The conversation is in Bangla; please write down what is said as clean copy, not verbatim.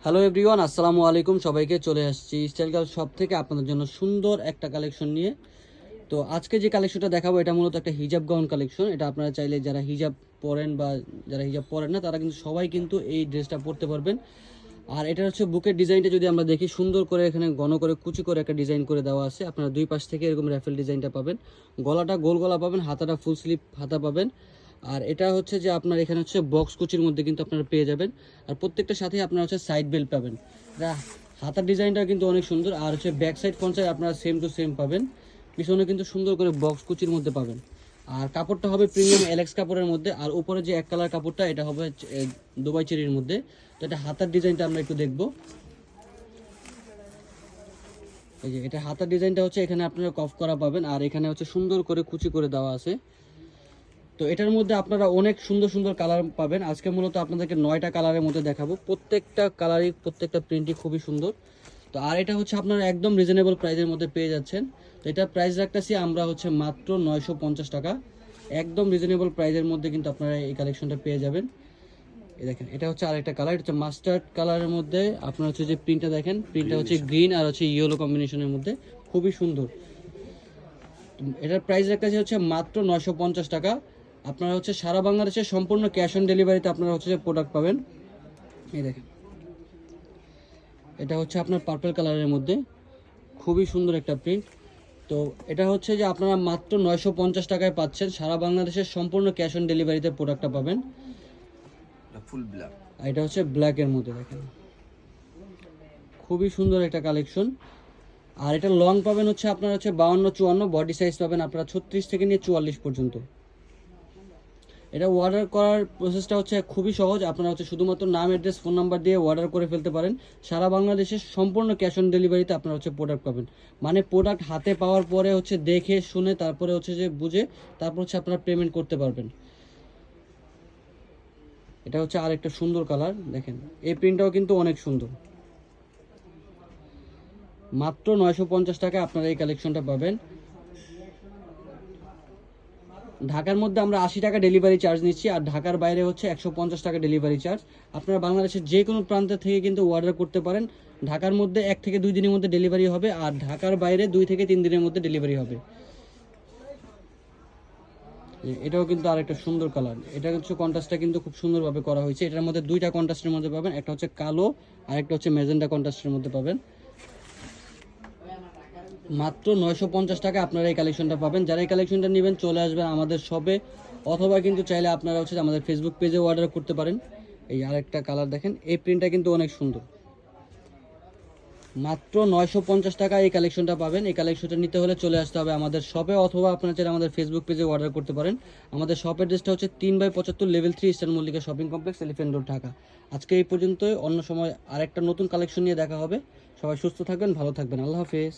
হ্যালো এভরিওয়ান, আসসালামু আলাইকুম। সবাইকে চলে আসছি স্টাইল গার্ল শপ থেকে আপনাদের জন্য সুন্দর একটা কালেকশন নিয়ে। তো আজকে যে কালেকশনটা দেখাবো এটা মূলত একটা হিজাব গাউন কালেকশন। এটা আপনারা চাইলে যারা হিজাব পরেন বা যারা হিজাব পরেন না তারা কিন্তু সবাই কিন্তু এই ড্রেসটা পরতে পারবেন। আর এটা হচ্ছে বুকের ডিজাইনটা যদি আমরা দেখি, সুন্দর করে এখানে ঘন করে কুচি করে একটা ডিজাইন করে দেওয়া আছে। আপনারা দুই পাশ থেকে এরকম র্যাফেল ডিজাইনটা পাবেন, গলাটা গোল গলা পাবেন, হাতাটা ফুল স্লিভ হাতা পাবেন। আর এটা হচ্ছে যে আপনার এখানে হচ্ছে বক্স কুচির মধ্যে কিন্তু আপনারা পেয়ে যাবেন। আর প্রত্যেকটা সাথে আপনারা হচ্ছে সাইড বেল্ট পাবেন। এটা হাতার ডিজাইনটা কিন্তু অনেক সুন্দর। আর হচ্ছে ব্যাক সাইড ফ্রন্ট সাইড আপনারা সেম টু সেম পাবেন। পিছনে কিন্তু সুন্দর করে বক্স কুচির মধ্যে পাবেন। আর কাপড়টা হবে প্রিমিয়াম এলেক্স কাপড়ের মধ্যে। আর উপরে যে এক কালার কাপড়টা এটা হবে দুবাই চেরির মধ্যে। তো এটা হাতার ডিজাইনটা আমরা একটু দেখব। এই যে এটা হাতার ডিজাইনটা হচ্ছে এখানে আপনারা কফ করা পাবেন, আর এখানে হচ্ছে সুন্দর করে কুচি করে দেওয়া আছে। তো এটার মধ্যে আপনারা অনেক সুন্দর সুন্দর কালার পাবেন। আজকে মূলত আপনাদেরকে 9টা কালারের মধ্যে দেখাবো। প্রত্যেকটা কালারই প্রত্যেকটা প্রিন্টই খুবই সুন্দর। তো আর এটা হচ্ছে আপনারা একদম রিজনেবল প্রাইসের মধ্যে পেয়ে যাচ্ছেন। তো এটা প্রাইস রাখতেছি আমরা হচ্ছে মাত্র 950 টাকা। একদম রিজনেবল প্রাইসের মধ্যে কিন্তু আপনারা এই কালেকশনটা পেয়ে যাবেন। এই দেখেন, এটা হচ্ছে আরেকটা কালার, এটা হচ্ছে মাস্টার্ড কালারের মধ্যে। আপনার হচ্ছে যে প্রিন্টটা দেখেন, প্রিন্টটা হচ্ছে গ্রিন আর হচ্ছে ইয়েলো কম্বিনেশনের মধ্যে, খুবই সুন্দর। এটার প্রাইস রাখতেছি হচ্ছে মাত্র 950 টাকা। আপনারা হচ্ছে সারা বাংলাদেশে সম্পূর্ণ ক্যাশ অন ডেলিভারিতে আপনারা হচ্ছে যে প্রোডাক্ট পাবেন। এই দেখেন, এটা হচ্ছে আপনার পার্পল কালারের মধ্যে, খুবই সুন্দর একটা প্রিন্ট। তো এটা হচ্ছে যে আপনারা মাত্র 950 টাকায় পাচ্ছেন। সারা বাংলাদেশের সম্পূর্ণ ক্যাশ অন ডেলিভারিতে প্রোডাক্টটা পাবেন। ফুল ব্ল্যাক, আর এটা হচ্ছে ব্ল্যাকের মধ্যে দেখেন, খুবই সুন্দর একটা কালেকশন। আর এটা লং পাবেন হচ্ছে আপনার হচ্ছে 52-54, বডি সাইজ পাবেন আপনারা 36 থেকে নিয়ে 44 পর্যন্ত। এটা অর্ডার করার প্রসেসটা হচ্ছে খুবই সহজ। আপনারা হচ্ছে শুধুমাত্র নাম, অ্যাড্রেস, ফোন নাম্বার দিয়ে অর্ডার করে ফেলতে পারেন। সারা বাংলাদেশের সম্পূর্ণ ক্যাশ অন ডেলিভারিতে আপনারা হচ্ছে প্রোডাক্ট পাবেন। মানে প্রোডাক্ট হাতে পাওয়ার পরে হচ্ছে দেখে শুনে তারপরে হচ্ছে যে বুঝে তারপর হচ্ছে আপনারা পেমেন্ট করতে পারবেন। এটা হচ্ছে আরেকটা সুন্দর কালার, দেখেন এই প্রিন্টটাও কিন্তু অনেক সুন্দর। মাত্র 950 টাকায় আপনারা এই কালেকশনটা পাবেন। ঢাকার মধ্যে আমরা 80 টাকা ডেলিভারি চার্জ নিচ্ছি, আর ঢাকার বাইরে হচ্ছে 150 টাকা ডেলিভারি চার্জ। আপনারা বাংলাদেশের যে কোনো প্রান্ত থেকে কিন্তু অর্ডার করতে পারেন। ঢাকার মধ্যে 1 থেকে 2 দিনের মধ্যে ডেলিভারি হবে, আর ঢাকার বাইরে 2 থেকে 3 দিনের মধ্যে ডেলিভারি হবে। এটাও কিন্তু আরেকটা সুন্দর কালার। এটা হচ্ছে কন্ট্রাস্টটা কিন্তু খুব সুন্দরভাবে করা হয়েছে। এটার মধ্যে দুইটা কন্ট্রাস্টের মধ্যে পাবেন, একটা হচ্ছে কালো আর একটা হচ্ছে ম্যাজেন্টা কন্ট্রাস্টের মধ্যে পাবেন। মাত্র 950 টাকা আপনারা এই কালেকশনটা পাবেন। যারা এই কালেকশনটা নেবেন চলে আসবেন আমাদের শপে, অথবা কিন্তু চাইলে আপনারা হচ্ছে আমাদের ফেসবুক পেজে অর্ডার করতে পারেন। এই আরেকটা কালার দেখেন, এই প্রিন্টটা কিন্তু অনেক সুন্দর। মাত্র 950 টাকা এই কালেকশনটা পাবেন। এই কালেকশনটা নিতে হলে চলে আসতে হবে আমাদের শপে, অথবা আপনারা চাইলে আমাদের ফেসবুক পেজে অর্ডার করতে পারেন। আমাদের শপের অ্যাড্রেসটা হচ্ছে 3/75 level 3 eastern Mallika shopping complex, elephant road, Dhaka. আজকে এই পর্যন্তই। অন্য সময় আরেকটা নতুন কালেকশন নিয়ে দেখা হবে। সবাই সুস্থ থাকবেন, ভালো থাকবেন। আল্লাহ হাফেজ।